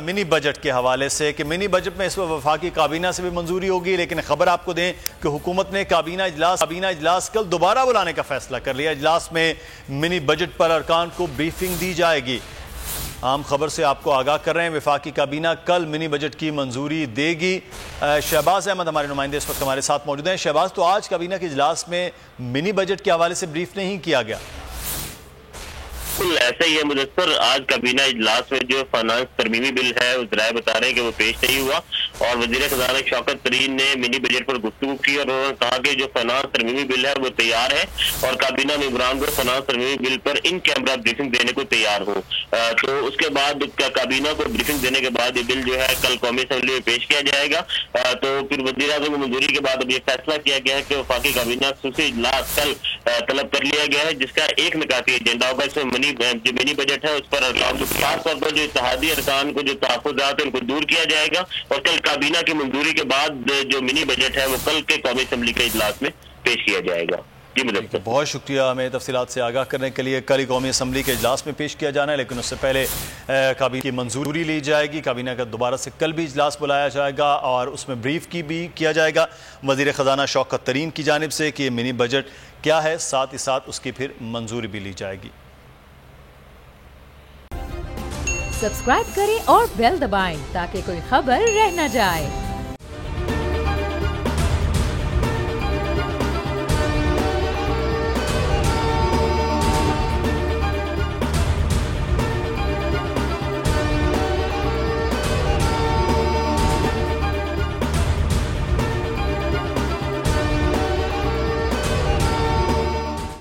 Mini budget के हवाले से कि मिनी बजट में इस वक्त वफाकी काबीना से भी मंजूरी होगी, लेकिन खबर आपको दें कि हुकूमत ने काबीना इजलास कल दोबारा बुलाने का फैसला कर लिया। इजलास में मिनी बजट पर अरकान को ब्रीफिंग दी जाएगी। आम खबर से आपको आगाह कर रहे हैं, वफाकी काबीना कल मिनी बजट की मंजूरी देगी। शहबाज अहमद हमारे नुमाइंदे इस वक्त हमारे साथ मौजूद हैं। शहबाज, तो आज काबीना के इजलास में मिनी बजट के हवाले से ब्रीफ नहीं किया गया? बिल्कुल ऐसा ही है मुदस्सर। आज काबीना इजलास में जो फाइनेंस तरमीमी बिल है उस राय बता रहे हैं कि वो पेश नहीं हुआ और वजीर खजाना शौकत तरीन ने मिनी बजट पर गुफ्तगू की और उन्होंने कहा कि जो फाइनेंस तरमीमी बिल है वो तैयार है और काबीना मेंबरान को फाइनेंस तरमीमी बिल पर इन कैमरा ब्रीफिंग देने को तैयार हो। तो उसके बाद काबीना को ब्रीफिंग देने के बाद ये बिल जो है कल कौमी असम्बली में पेश किया जाएगा। तो फिर वजीर आज़म की मंजूरी के बाद अब ये फैसला किया गया है कि वफाकी काबीना खसूसी इजलास कल तलब कर लिया गया है, जिसका एक निकाती एजेंडा होगा। इसमें जो मिनी बजट है उस पर खास तौर पर जो इत्तेहादी अरकान को जो तहफ़्फ़ुज़ात है उनको दूर किया जाएगा और कल काबीना की मंजूरी के बाद जो मिनी बजट है वो कल के कौमी असम्बली के इजलास में पेश किया जाएगा। बहुत शुक्रिया हमें तफसीलात से आगाह करने के लिए। कल कौमी असम्बली के इजलास में पेश किया जाना है, लेकिन उससे पहले काबीना की मंजूरी ली जाएगी। काबीना का दोबारा से कल भी इजलास बुलाया जाएगा और उसमें ब्रीफ की भी किया जाएगा वज़ीर ख़जाना शौकत तरीन की जानिब से कि मिनी बजट क्या है, साथ ही साथ उसकी फिर मंजूरी भी ली जाएगी। सब्सक्राइब करें और बेल दबाएं ताकि कोई खबर रह न जाए।